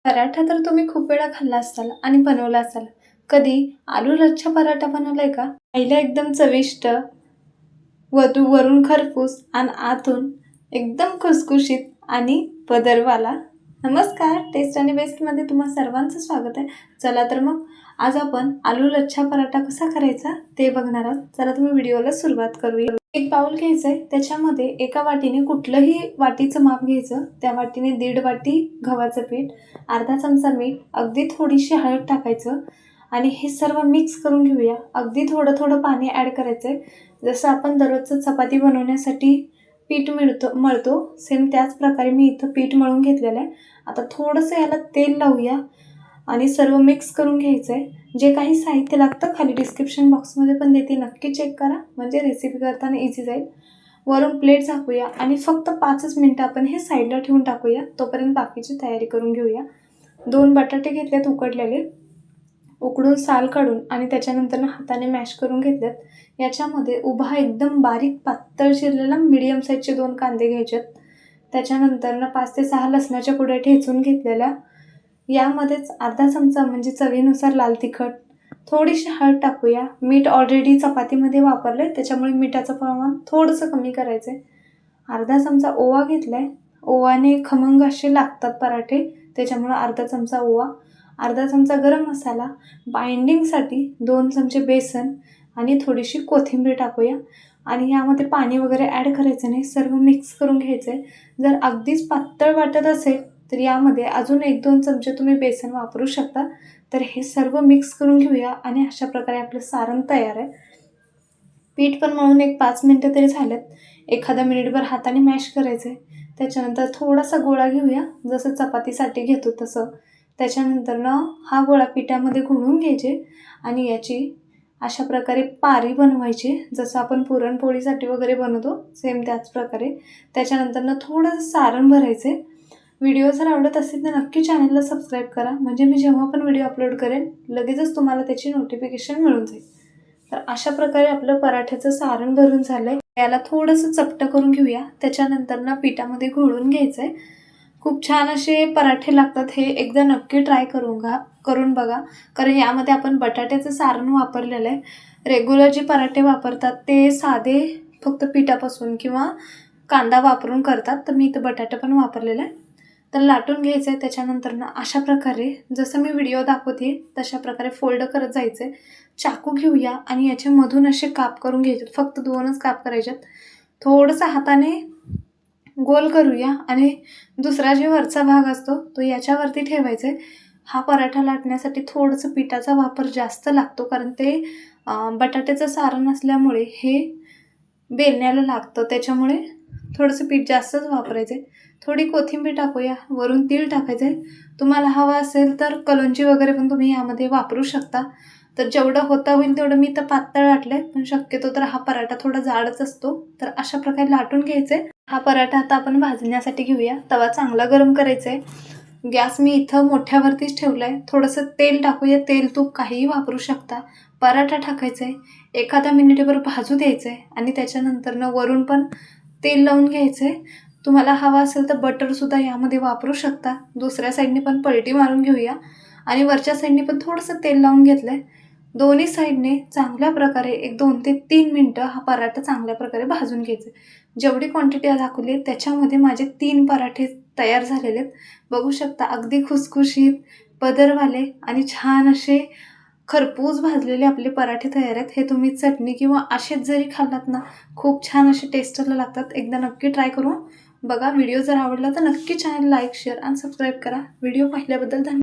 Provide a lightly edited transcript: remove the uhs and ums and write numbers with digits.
पराठा तर तुम्ही खूप वेळा खाल्ला असाल आणि बनवला असाल. कधी आलू लच्छा पराठा बनवलाय का? पहिला एकदम चविष्ट, वरून खरपूस आणि आतून एकदम खुसखुशीत आणि पदरवाला. नमस्कार, टेस्ट आणि बेस्टमध्ये तुम्हा सर्वांचं स्वागत आहे. चला तर मग आज आपण आलू लच्छा पराठा कसा करायचा ते बघणार आहोत. चला तुम्ही व्हिडिओला सुरुवात करूया. एक बाउल घ्यायचंय, त्याच्यामध्ये एका वाटीने कुठलंही वाटीचं माप घ्यायचं. त्या वाटीने 1.5 वाटी गव्हाचं पीठ, अर्धा चमचा मीठ, अगदी थोडीशी हळद टाकायचं आणि हे सर्व मिक्स करून घेऊया. अगदी थोडं थोडं पाणी ॲड करायचंय. जसं आपण दररोजचं चपाती बनवण्यासाठी पीठ मळतो सेम त्याच प्रकारे मी इथं पीठ मळून घेतलेलं आहे. आता थोडंसं याला तेल लावूया आणि सर्व मिक्स करून घ्यायचं आहे. जे काही साहित्य लागतं खाली डिस्क्रिप्शन बॉक्समध्ये पण देते, नक्की चेक करा, म्हणजे रेसिपी करताना इझी जाईल. वरून प्लेट झाकूया आणि फक्त 5च मिनटं आपण हे साईडला ठेवून टाकूया. तोपर्यंत बाकीची तयारी करून घेऊया. 2 बटाटे घेतलेत उकडलेले, उकडून साल काढून आणि त्याच्यानंतर हाताने मॅश करून घेतल्यात. याच्यामध्ये उभा एकदम बारीक पातळ चिरलेला मीडियम साईजचे 2 कांदे घ्यायचेत. त्याच्यानंतर 5 ते 6 लसणाच्या कुड्या ठेचून घेतलेल्या. यामध्येच अर्धा चमचा म्हणजे चवीनुसार लाल तिखट, थोडीशी हळद टाकूया. मीठ ऑलरेडी चपातीमध्ये वापरले त्याच्यामुळे मिठाचं प्रमाण थोडंसं कमी करायचं आहे. अर्धा चमचा ओवा घेतला आहे. ओवाने खमंग असे लागतात पराठे, त्याच्यामुळं अर्धा चमचा ओवा, अर्धा चमचा गरम मसाला, बाइंडिंगसाठी 2 चमचे बेसन आणि थोडीशी कोथिंबीर टाकूया. आणि यामध्ये पाणी वगैरे ॲड करायचं नाही, सर्व मिक्स करून घ्यायचं आहे. जर अगदीच पातळ वाटत असेल तर यामध्ये अजून 1-2 चमचे तुम्ही बेसन वापरू शकता. तर हे सर्व मिक्स करून घेऊया आणि अशा प्रकारे आपलं सारण तयार आहे. पीठ पण मळून एक 5 मिनटं तरी झालेत. एखादा मिनिटभर हाताने मॅश करायचं आहे. त्याच्यानंतर थोडासा गोळा घेऊया, जसं चपातीसाठी घेतो तसं. त्याच्यानंतर हा गोळा पिठामध्ये घोळून घ्यायचे आणि याची अशा प्रकारे पारी बनवायची, जसं आपण पुरणपोळीसाठी वगैरे बनवतो सेम त्याच प्रकारे. त्याच्यानंतर थोडंसं सारण भरायचे. व्हिडिओ जर आवडत असेल तर नक्की चॅनलला सबस्क्राईब करा, म्हणजे मी जेव्हा पण व्हिडिओ अपलोड करेन लगेचच तुम्हाला त्याची नोटिफिकेशन मिळून जाईल. तर अशा प्रकारे आपलं पराठ्याचं सारण भरून झालंय. याला थोडंसं चपटं करून घेऊया. त्याच्यानंतर पिठामध्ये घोळून घ्यायचं आहे. खूप छान असे पराठे लागतात. हे एकदा नक्की ट्राय करून बघा, कारण यामध्ये आपण बटाट्याचं सारण वापरलेलं आहे. रेग्युलर जे पराठे वापरतात ते साधे फक्त पिठापासून किंवा कांदा वापरून करतात, तर मी इथं बटाटा पण वापरलेला आहे. तर लाटून घ्यायचं आहे. त्याच्यानंतर अशा प्रकारे जसं मी व्हिडिओ दाखवते तशा प्रकारे फोल्ड करत जायचं आहे. चाकू घेऊया आणि याच्यामधून असे काप करून घ्यायचे. फक्त 2च काप करायच्यात. थोडंसं हाताने गोल करूया आणि दुसरा जे वरचा भाग असतो तो याच्यावरती ठेवायचा आहे. हा पराठा लाटण्यासाठी थोडंसं पिठाचा वापर जास्त लागतो, कारण ते बटाट्याचं सारण असल्यामुळे हे बेलण्याला लागतं, त्याच्यामुळे थोडंसं पीठ जास्तच वापरायचं आहे. थोडी कोथिंबीर टाकूया, वरून तीळ टाकायचं आहे. तुम्हाला हवं असेल तर कलोंजी वगैरे पण तुम्ही यामध्ये वापरू शकता. तर जेवढं होता होईल तेवढं मी तर पातळ लाटलं आहे, पण शक्यतो तर हा पराठा थोडा जाडच असतो. तर अशा प्रकारे लाटून घ्यायचं आहे. हा पराठा आता आपण भाजण्यासाठी घेऊया. तवा चांगला गरम करायचा आहे. गॅस मी इथं मोठ्यावरतीच ठेवला आहे. थोडंसं तेल टाकूया, तेल तूप काहीही वापरू शकता. पराठा टाकायचा आहे, एखादा मिनिटभर भाजू द्यायचं आहे आणि त्याच्यानंतर वरून पण तेल लावून घ्यायचं आहे. तुम्हाला हवा असेल तर बटरसुद्धा यामध्ये वापरू शकता. दुसऱ्या साईडने पण पलटी मारून घेऊया आणि वरच्या साईडने पण थोडंसं तेल लावून घेतलं आहे. दोन्ही साईडने चांगल्या प्रकारे एक 2 ते 3 मिनटं हा पराठा चांगल्या प्रकारे भाजून घ्यायचा आहे. जेवढी क्वांटिटी दाखवली आहे त्याच्यामध्ये माझे 3 पराठे तयार झालेले आहेत. बघू शकता, अगदी खुसखुशीत, पदरवाले आणि छान असे खरपूस भाजलेले आपले पराठे तयार आहेत. हे तुम्ही चटणी किंवा असेच जरी खाल्लात ना, खूप छान असे टेस्टला लागतात. एकदा नक्की ट्राय करून बघा. व्हिडिओ जर आवडला तर नक्की चॅनल लाईक, शेअर आणि सबस्क्राईब करा. व्हिडिओ पाहिल्याबद्दल धन्यवाद.